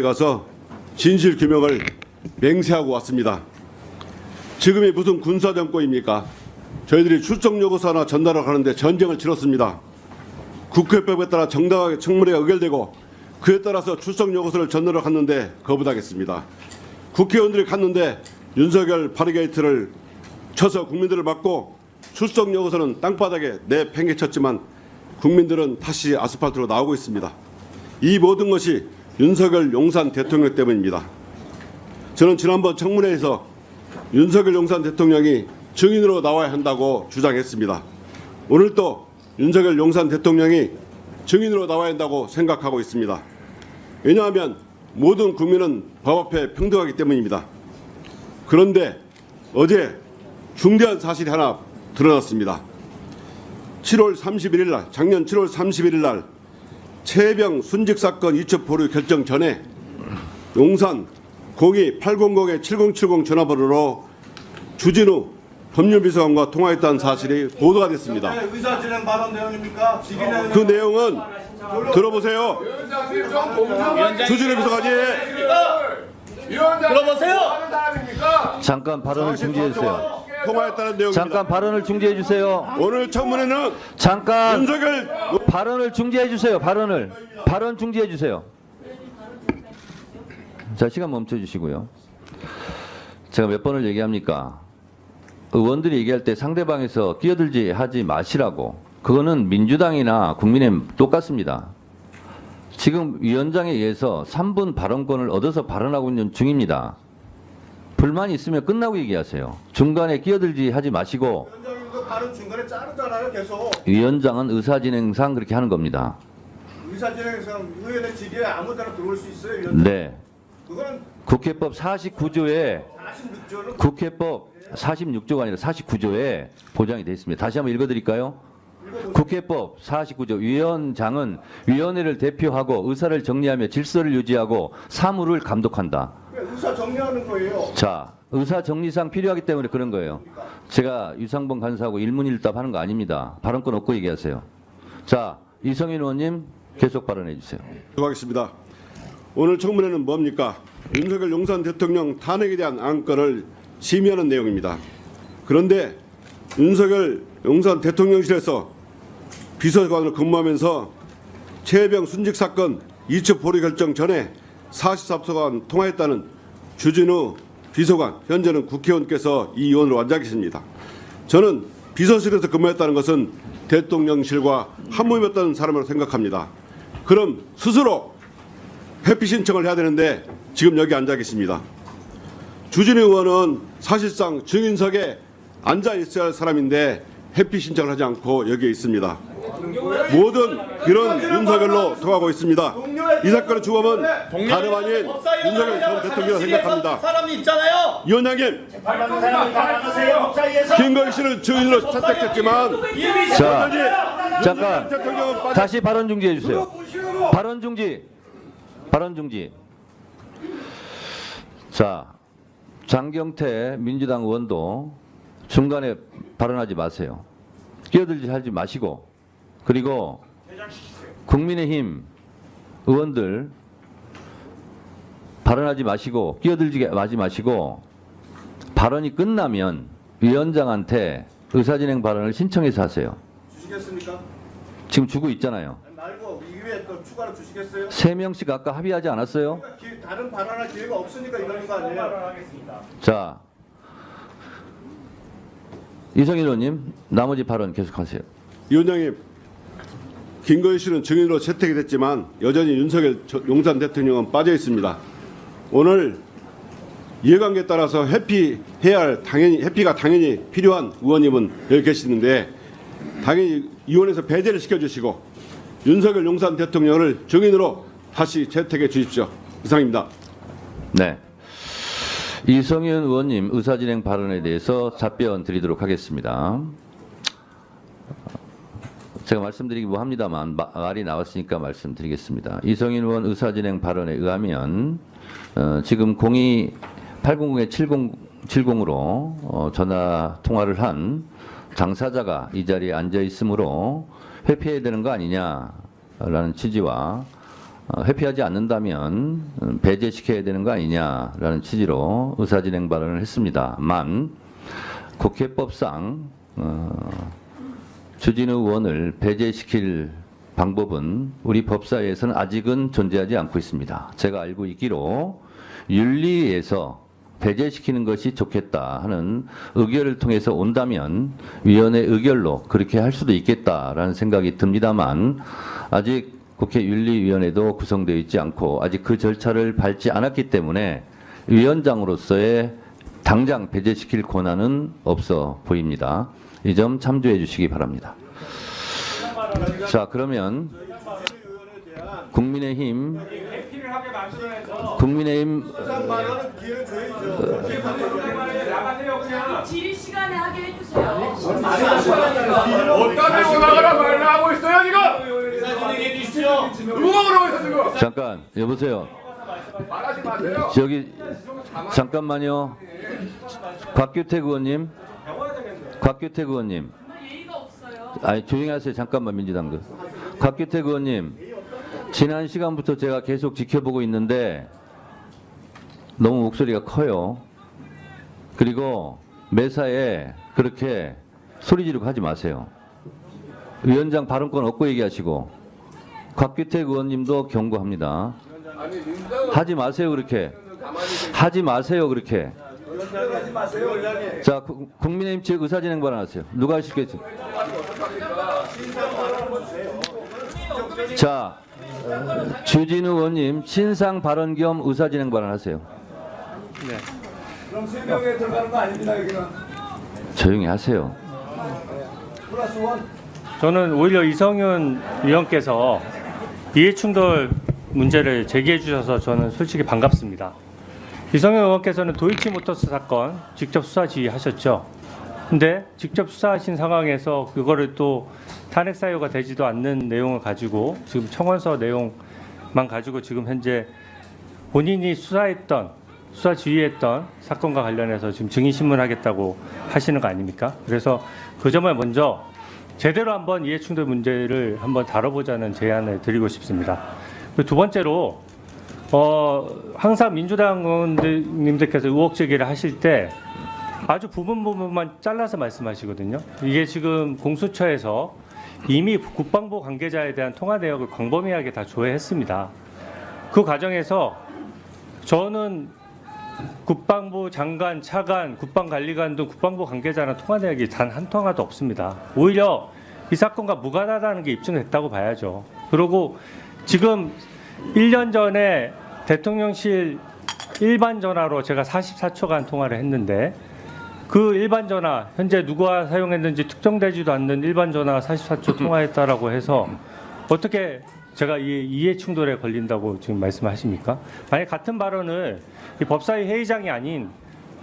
가서 진실 규명을 맹세하고 왔습니다. 지금이 무슨 군사정권입니까? 저희들이 출석 요구서 하나 전달을 하는데 전쟁을 치렀습니다. 국회법에 따라 정당하게 청문회가 의결되고 그에 따라서 출석 요구서를 전달을 갔는데 거부당했습니다. 국회의원들이 갔는데 윤석열 파리게이트를 쳐서 국민들을 맞고 출석 요구서는 땅바닥에 내팽개쳤지만 국민들은 다시 아스팔트로 나오고 있습니다. 이 모든 것이 윤석열 용산 대통령 때문입니다. 저는 지난번 청문회에서 윤석열 용산 대통령이 증인으로 나와야 한다고 주장했습니다. 오늘 또 윤석열 용산 대통령이 증인으로 나와야 한다고 생각하고 있습니다. 왜냐하면 모든 국민은 법 앞에 평등하기 때문입니다. 그런데 어제 중대한 사실이 하나 드러났습니다. 7월 31일 날, 작년 7월 31일 날 최혜병 순직 사건 이첩 보류 결정 전에 용산 02-800-7070 전화번호로 주진우 법률비서관과 통화했다는 사실이 보도가 됐습니다. 의사진행 발언 내용입니까? 그 내용은 들어보세요. 주진우 비서관이 들어보세요. 잠깐 발언을 중지해 주세요. 통화했다는 내용입니다. 잠깐 발언을 중지해 주세요. 오늘 청문회는 잠깐 윤석열 발언을 중지해 주세요. 발언 중지해 주세요. 자, 시간 멈춰 주시고요. 제가 몇 번을 얘기합니까? 의원들이 얘기할 때 상대방에서 끼어들지 하지 마시라고. 그거는 민주당이나 국민의힘 똑같습니다. 지금 위원장에 의해서 3분 발언권을 얻어서 발언하고 있는 중입니다. 불만이 있으면 끝나고 얘기하세요. 중간에 끼어들지 하지 마시고. 위원장님도 발언 중간에 자르잖아요, 계속. 위원장은 의사진행상 그렇게 하는 겁니다. 의사진행상 의원의 직위에 아무데나 들어올 수 있어요, 위원장? 네. 그거는 국회법 49조에 46조는 국회법 46조가 아니라 49조에 보장이 되어 있습니다. 다시 한번 읽어드릴까요? 국회법 49조 위원장은 위원회를 대표하고 의사를 정리하며 질서를 유지하고 사무를 감독한다. 의사 정리하는 거예요. 자, 의사 정리상 필요하기 때문에 그런 거예요. 제가 유상범 간사하고 일문일답 하는 거 아닙니다. 발언권 없고 얘기하세요. 자, 이성인 의원님 계속 발언해 주세요. 수고하겠습니다. 오늘 청문회는 뭡니까? 윤석열 용산 대통령 탄핵에 대한 안건을 심의하는 내용입니다. 그런데 윤석열 용산 대통령실에서 비서관으로 근무하면서 최혜병 순직 사건 이첩 보류 결정 전에 44도간 통화했다는 주진우 비서관, 현재는 국회의원께서 이 의원으로 앉아 계십니다. 저는 비서실에서 근무했다는 것은 대통령실과 한몸이었다는 사람으로 생각합니다. 그럼 스스로 회피 신청을 해야 되는데 지금 여기 앉아 계십니다. 주진우 의원은 사실상 증인석에 앉아 있어야 할 사람인데 회피 신청을 하지 않고 여기에 있습니다. 모든 이런 윤석열로 통하고 있습니다. 이 사건의 주범은 다름 아닌 윤석열 전 대통령이라고 생각합니다. 사람이 있잖아요. 위원장님, 김건희 씨는 증인으로 채택됐지만 자, 잠깐 대통령은 빠져. 다시 발언 중지해 주세요. 발언 중지. 자, 장경태 민주당 의원도 중간에 발언하지 마세요. 끼어들지 하지 마시고, 그리고 국민의힘 의원들 발언하지 마시고 끼어들지 하지 마시고, 발언이 끝나면 위원장한테 의사진행 발언을 신청해서 하세요. 주시겠습니까? 지금 주고 있잖아요. 말고 이후에 또 추가로 주시겠어요? 3명씩 아까 합의하지 않았어요? 그러니까 다른 발언할 기회가 없으니까 이러는 거 아니에요? 자, 이성인 의원님 나머지 발언 계속하세요. 위원장님, 김건희 씨는 증인으로 채택이 됐지만 여전히 윤석열 용산 대통령은 빠져 있습니다. 오늘 이해관계에 따라서 회피해야 할 회피가 당연히 필요한 의원님은 여기 계시는데 당연히 위원회에서 배제를 시켜주시고 윤석열 용산 대통령을 증인으로 다시 채택해 주십시오. 이상입니다. 네. 이성윤 의원님 의사진행 발언에 대해서 답변 드리도록 하겠습니다. 제가 말씀드리기 뭐합니다만 말이 나왔으니까 말씀드리겠습니다. 이성윤 의원 의사진행 발언에 의하면 지금 02-800-7070으로 전화 통화를 한 당사자가 이 자리에 앉아 있으므로 회피해야 되는 거 아니냐라는 취지와 회피하지 않는다면 배제시켜야 되는 거 아니냐라는 취지로 의사진행 발언을 했습니다만 국회법상 주진우 의원을 배제시킬 방법은 우리 법사위에서는 아직은 존재하지 않고 있습니다. 제가 알고 있기로 윤리위에서 배제시키는 것이 좋겠다 하는 의결을 통해서 온다면 위원회 의결로 그렇게 할 수도 있겠다라는 생각이 듭니다만 아직 국회 윤리위원회도 구성되어 있지 않고 아직 그 절차를 밟지 않았기 때문에 위원장으로서의 당장 배제시킬 권한은 없어 보입니다. 이 점 참조해 주시기 바랍니다. 자, 그러면 국민의힘 발언은 기회를 줘야죠. 질 시간에 하게 해주세요. 어디다 대고 나가라 말을 하고 있어요 지금? 누가 그러고 있어 지금? 잠깐 여보세요. 말하지 마세요. 저기 잠깐만요. 곽규택 의원님. 곽규택 의원님. 예의가 없어요. 아니 조용히 하세요. 잠깐만 민주당들. 곽규택 의원님. 지난 시간부터 제가 계속 지켜보고 있는데 너무 목소리가 커요. 그리고 매사에 그렇게 소리 지르고 하지 마세요. 위원장 발언권 얻고 얘기하시고 곽규택 의원님도 경고합니다. 아니 민주당은 하지 마세요 그렇게. 하지 마세요 그렇게. 하지 마세요, 원장님. 자 국민의힘 측 의사진행 발언하세요. 누가 하시겠죠? 자 주진우 의원님 신상 발언 겸 의사진행 발언하세요. 그럼 3명에 들어가는 거 아닙니다, 여기는. 조용히 하세요. 플러스 원. 저는 오히려 이성윤 의원께서 이해충돌 문제를 제기해 주셔서 저는 솔직히 반갑습니다. 이성윤 의원께서는 도이치모터스 사건 직접 수사 지휘하셨죠. 근데 직접 수사하신 상황에서 그거를 또 탄핵 사유가 되지도 않는 내용을 가지고 지금 청원서 내용만 가지고 지금 현재 본인이 수사 지휘했던 사건과 관련해서 지금 증인신문하겠다고 하시는 거 아닙니까? 그래서 그 점을 먼저 제대로 한번 이해충돌 문제를 한번 다뤄보자는 제안을 드리고 싶습니다. 그리고 두 번째로 항상 민주당 의원님들께서 의혹 제기를 하실 때 아주 부분만 잘라서 말씀하시거든요. 이게 지금 공수처에서 이미 국방부 관계자에 대한 통화 내역을 광범위하게 다 조회했습니다. 그 과정에서 저는 국방부 장관, 차관, 국방관리관 등 국방부 관계자랑 통화 내역이 단 한 통화도 없습니다. 오히려 이 사건과 무관하다는 게 입증됐다고 봐야죠. 그리고 지금 1년 전에 대통령실 일반 전화로 제가 44초간 통화를 했는데 그 일반 전화 현재 누가 사용했는지 특정되지도 않는 일반 전화 44초 통화했다라고 해서 어떻게 제가 이해 충돌에 걸린다고 지금 말씀하십니까? 만약 같은 발언을 이 법사위 회의장이 아닌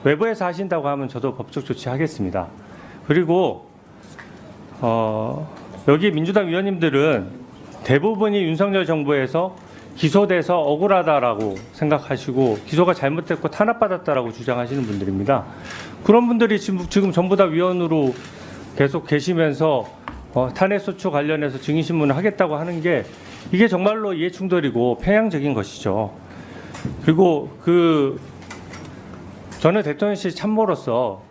외부에서 하신다고 하면 저도 법적 조치하겠습니다. 그리고 여기 민주당 위원님들은 대부분이 윤석열 정부에서 기소돼서 억울하다라고 생각하시고 기소가 잘못됐고 탄압받았다라고 주장하시는 분들입니다. 그런 분들이 지금 전부 다 위원으로 계속 계시면서 탄핵소추 관련해서 증인신문을 하겠다고 하는 게 이게 정말로 이해충돌이고 편향적인 것이죠. 그리고 저는 대통령실 참모로서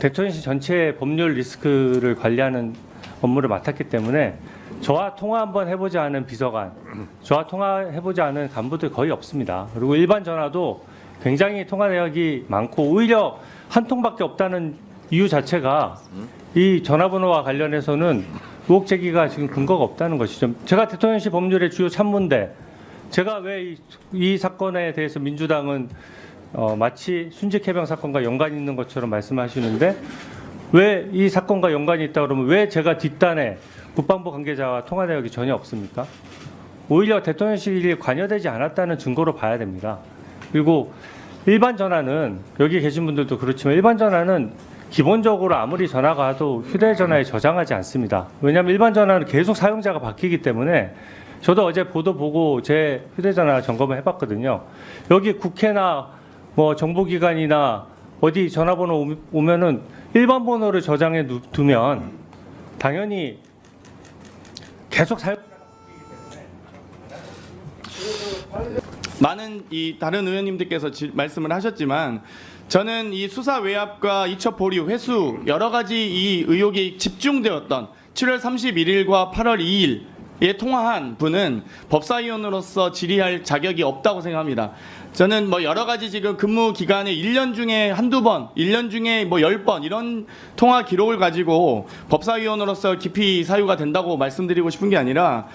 대통령실 전체의 법률 리스크를 관리하는 업무를 맡았기 때문에 저와 통화 한번 해보지 않은 비서관, 저와 통화해보지 않은 간부들 거의 없습니다. 그리고 일반 전화도 굉장히 통화 내역이 많고 오히려 한 통밖에 없다는 이유 자체가 이 전화번호와 관련해서는 의혹 제기가 지금 근거가 없다는 것이죠. 제가 대통령실 법률의 주요 참모인데 제가 왜 이 사건에 대해서 민주당은 마치 순직해병 사건과 연관이 있는 것처럼 말씀하시는데 왜 이 사건과 연관이 있다 그러면 왜 제가 뒷단에 국방부 관계자와 통화 내역이 전혀 없습니까? 오히려 대통령실이 관여되지 않았다는 증거로 봐야 됩니다. 그리고 일반 전화는 여기 계신 분들도 그렇지만 일반 전화는 기본적으로 아무리 전화가 와도 휴대전화에 저장하지 않습니다. 왜냐하면 일반 전화는 계속 사용자가 바뀌기 때문에 저도 어제 보도 보고 제 휴대전화 점검을 해봤거든요. 여기 국회나 뭐 정보기관이나 어디 전화번호 오면은 일반 번호를 저장해 두면 당연히 계속 사용자가 바뀌기 때문에 많은 이 다른 의원님들께서 말씀을 하셨지만 저는 이 수사 외압과 이첩 보류, 회수 여러 가지 이 의혹이 집중되었던 7월 31일과 8월 2일에 통화한 분은 법사위원으로서 질의할 자격이 없다고 생각합니다. 저는 뭐 여러 가지 지금 근무 기간에 1년 중에 한두 번, 1년 중에 뭐 10번 이런 통화 기록을 가지고 법사위원으로서 깊이 사유가 된다고 말씀드리고 싶은 게 아니라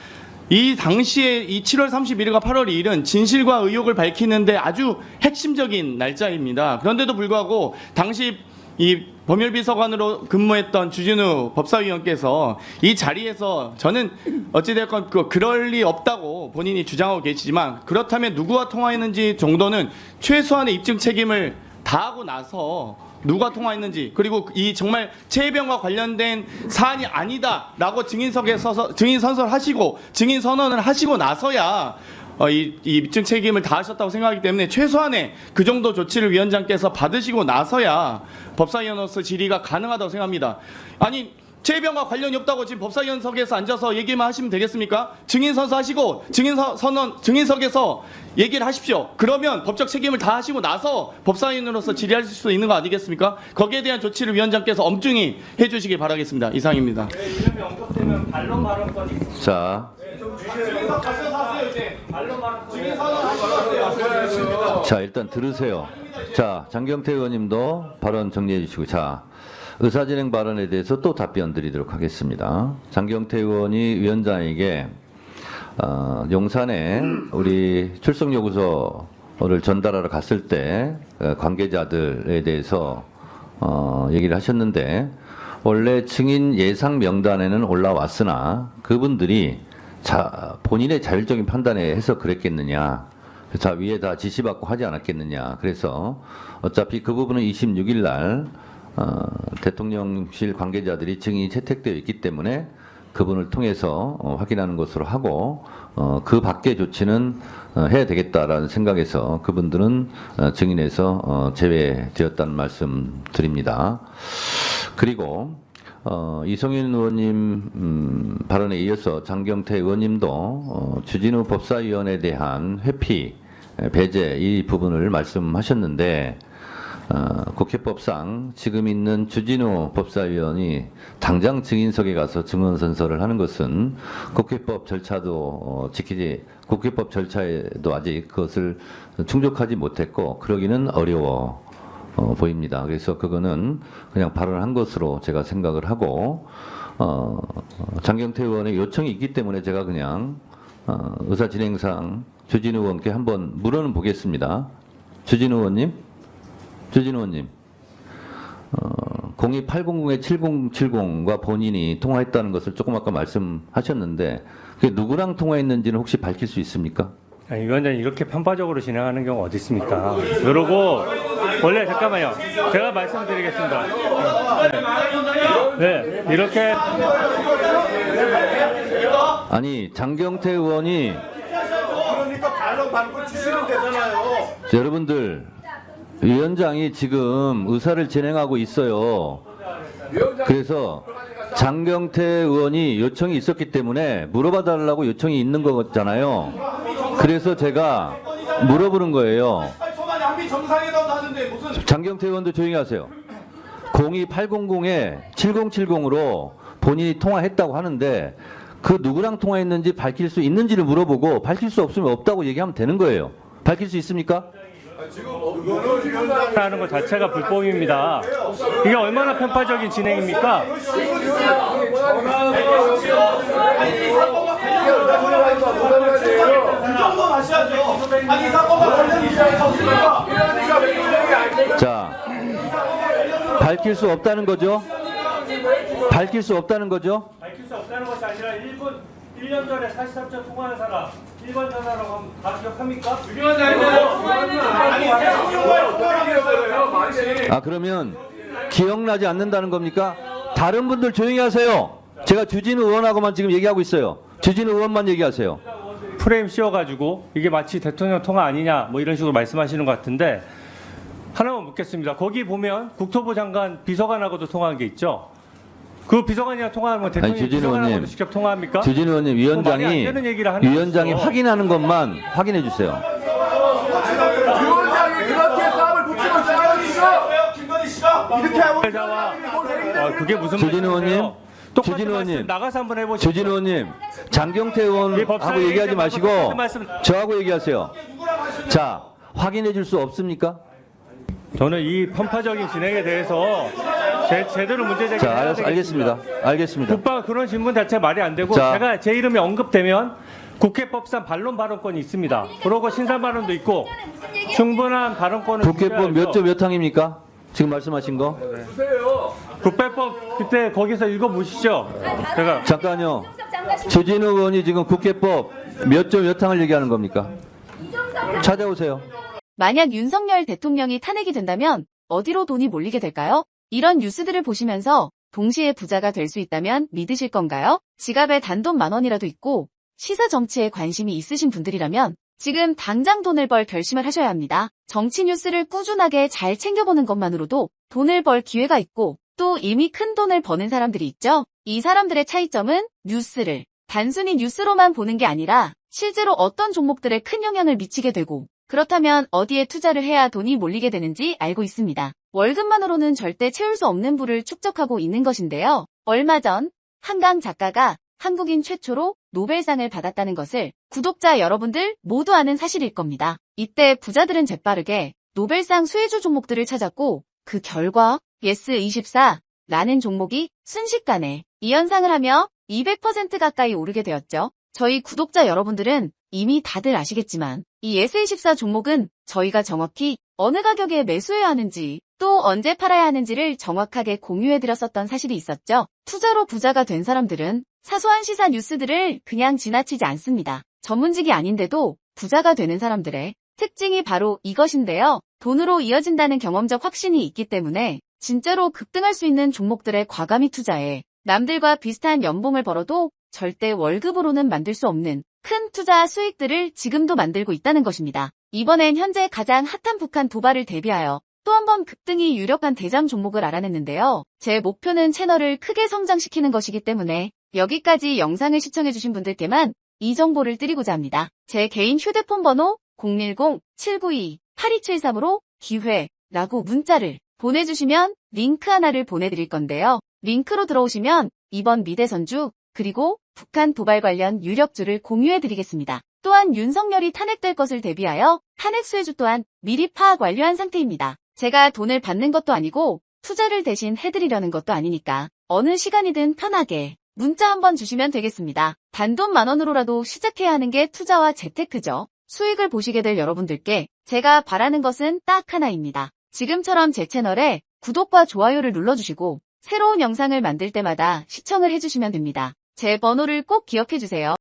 이 당시에 이 7월 31일과 8월 2일은 진실과 의혹을 밝히는데 아주 핵심적인 날짜입니다. 그런데도 불구하고 당시 이 법률비서관으로 근무했던 주진우 법사위원께서 이 자리에서 저는 어찌됐건 그럴 리 없다고 본인이 주장하고 계시지만 그렇다면 누구와 통화했는지 정도는 최소한의 입증 책임을 다하고 나서 누가 통화했는지 그리고 이 정말 최혜병과 관련된 사안이 아니다라고 증인석에 서서 증인 선서하시고 증인 선언을 하시고 나서야 이 입증 책임을 다하셨다고 생각하기 때문에 최소한의 그 정도 조치를 위원장께서 받으시고 나서야 법사위원으로서 질의가 가능하다고 생각합니다. 아니 최혜병과 관련이 없다고 지금 법사위원석에서 앉아서 얘기만 하시면 되겠습니까? 증인 선서하시고 증인석에서 얘기를 하십시오. 그러면 법적 책임을 다하시고 나서 법사위원으로서 질의할 수 있는 거 아니겠습니까? 거기에 대한 조치를 위원장께서 엄중히 해주시기 바라겠습니다. 이상입니다. 네, 이름이 언급되면 반론 발언권이 있습니다. 자, 증인석 가셔서 하세요 이제. 반론 발언권. 증인 선언하시고 자 일단 들으세요. 자 장경태 의원님도 발언 정리해 주시고 자 의사진행 발언에 대해서 또 답변 드리도록 하겠습니다. 장경태 의원이 위원장에게 용산에 우리 출석 요구서를 전달하러 갔을 때 관계자들에 대해서 얘기를 하셨는데 원래 증인 예상 명단에는 올라왔으나 그분들이 본인의 자율적인 판단에 해서 그랬겠느냐. 자 위에 다 지시받고 하지 않았겠느냐. 그래서 어차피 그 부분은 26일 날 대통령실 관계자들이 증인이 채택되어 있기 때문에 그분을 통해서 확인하는 것으로 하고 그 밖의 조치는 해야 되겠다라는 생각에서 그분들은 증인에서 제외되었다는 말씀 드립니다. 그리고 이성윤 의원님 발언에 이어서 장경태 의원님도 주진우 법사위원에 대한 회피, 배제 이 부분을 말씀하셨는데 국회법상 지금 있는 주진우 법사위원이 당장 증인석에 가서 증언 선서를 하는 것은 국회법 절차도 국회법 절차에도 아직 그것을 충족하지 못했고 그러기는 어려워 보입니다. 그래서 그거는 그냥 발언한 것으로 제가 생각을 하고 장경태 의원의 요청이 있기 때문에 제가 그냥 의사 진행상 주진우 의원께 한번 물어는 보겠습니다. 주진우 의원님. 02800에 7070과 본인이 통화했다는 것을 조금 아까 말씀하셨는데 그게 누구랑 통화했는지는 혹시 밝힐 수 있습니까? 아니, 위원장님 이렇게 편파적으로 진행하는 경우 어디 있습니까? 그러고 원래 잠깐만요. 제가 말씀드리겠습니다. 네, 이렇게 아니 장경태 의원이 그러니까 반론 받고 주시면 되잖아요. 자, 여러분들 위원장이 지금 의사를 진행하고 있어요. 그래서 장경태 의원이 요청이 있었기 때문에 물어봐 달라고 요청이 있는 거잖아요. 그래서 제가 물어보는 거예요. 장경태 의원도 조용히 하세요. 02800에 7070으로 본인이 통화했다고 하는데 그 누구랑 통화했는지 밝힐 수 있는지를 물어보고 밝힐 수 없으면 없다고 얘기하면 되는 거예요. 밝힐 수 있습니까? 하는 것 자체가 불법입니다. 이게 얼마나 편파적인 진행입니까? 자, 밝힐 수 없다는 거죠? 밝힐 수 없다는 거죠? 밝힐 수 없다는 것이 아니라 1년 전에 43초 통화한 사람 1번 전화라고 하면 다 기억합니까? 아 그러면 기억나지 않는다는 겁니까? 다른 분들 조용히 하세요. 제가 주진우 의원하고만 지금 얘기하고 있어요. 주진우 의원만 얘기하세요. 프레임 씌워가지고 이게 마치 대통령 통화 아니냐 뭐 이런 식으로 말씀하시는 것 같은데 하나만 묻겠습니다. 거기 보면 국토부 장관 비서관하고도 통화한 게 있죠. 그 비서관이랑 통화하면 대통령이 비서관하고도 직접 통화합니까? 주진우 의원님 말이 안 되는 얘기를 하는 위원장이 것이죠. 확인하는 것만 확인해 주세요. 피해자와 그게 무슨 주진 의원님, 말씀이세요? 똑같은 주진 의원님, 말씀 나가서 한번 해보시죠. 주진 의원님, 장경태 이 의원하고 법사위 얘기하지 때마다 마시고 똑같은 말씀- 저하고 얘기하세요. 자, 확인해 줄 수 없습니까? 저는 이 편파적인 진행에 대해서 제대로 문제 제기를 자, 해야 되겠습니다. 알겠습니다. 알겠습니다. 국방 그런 질문 자체 말이 안 되고 자. 제가 제 이름이 언급되면 국회법상 반론 발언권이 있습니다. 그러고 신상 발언도 있고 충분한 발언권을 국회법 몇 주셔야죠. 조 몇 항입니까? 지금 말씀하신 거? 국회법 그때 거기서 읽어보시죠. 제가 잠깐요. 주진우 의원이 지금 국회법 몇 조 몇 항을 얘기하는 겁니까? 찾아오세요. 만약 윤석열 대통령이 탄핵이 된다면 어디로 돈이 몰리게 될까요? 이런 뉴스들을 보시면서 동시에 부자가 될 수 있다면 믿으실 건가요? 지갑에 단돈 10,000원이라도 있고 시사 정치에 관심이 있으신 분들이라면 지금 당장 돈을 벌 결심을 하셔야 합니다. 정치 뉴스를 꾸준하게 잘 챙겨보는 것만으로도 돈을 벌 기회가 있고 또 이미 큰 돈을 버는 사람들이 있죠. 이 사람들의 차이점은 뉴스를 단순히 뉴스로만 보는 게 아니라 실제로 어떤 종목들에 큰 영향을 미치게 되고 그렇다면 어디에 투자를 해야 돈이 몰리게 되는지 알고 있습니다. 월급만으로는 절대 채울 수 없는 부를 축적하고 있는 것인데요. 얼마 전 한강 작가가 한국인 최초로 노벨상을 받았다는 것을 구독자 여러분들 모두 아는 사실일 겁니다. 이때 부자들은 재빠르게 노벨상 수혜주 종목들을 찾았고 그 결과 예스24라는 종목이 순식간에 이연상을 하며 200% 가까이 오르게 되었죠. 저희 구독자 여러분들은 이미 다들 아시겠지만 이 예스24 종목은 저희가 정확히 어느 가격에 매수해야 하는지 또 언제 팔아야 하는지를 정확하게 공유해드렸었던 사실이 있었죠. 투자로 부자가 된 사람들은 사소한 시사 뉴스들을 그냥 지나치지 않습니다. 전문직이 아닌데도 부자가 되는 사람들의 특징이 바로 이것인데요. 돈으로 이어진다는 경험적 확신이 있기 때문에 진짜로 급등할 수 있는 종목들에 과감히 투자해 남들과 비슷한 연봉을 벌어도 절대 월급으로는 만들 수 없는 큰 투자 수익들을 지금도 만들고 있다는 것입니다. 이번엔 현재 가장 핫한 북한 도발을 대비하여 또 한 번 급등이 유력한 대장 종목을 알아냈는데요. 제 목표는 채널을 크게 성장시키는 것이기 때문에 여기까지 영상을 시청해주신 분들께만 이 정보를 드리고자 합니다. 제 개인 휴대폰 번호 010-792-8273으로 기회라고 문자를 보내주시면 링크 하나를 보내드릴 건데요. 링크로 들어오시면 이번 미대선주 그리고 북한 도발 관련 유력주를 공유해드리겠습니다. 또한 윤석열이 탄핵될 것을 대비하여 탄핵 수혜주 또한 미리 파악 완료한 상태입니다. 제가 돈을 받는 것도 아니고 투자를 대신 해드리려는 것도 아니니까 어느 시간이든 편하게 문자 한번 주시면 되겠습니다. 단돈 10,000원으로라도 시작해야 하는 게 투자와 재테크죠. 수익을 보시게 될 여러분들께 제가 바라는 것은 딱 하나입니다. 지금처럼 제 채널에 구독과 좋아요를 눌러주시고 새로운 영상을 만들 때마다 시청을 해주시면 됩니다. 제 번호를 꼭 기억해주세요.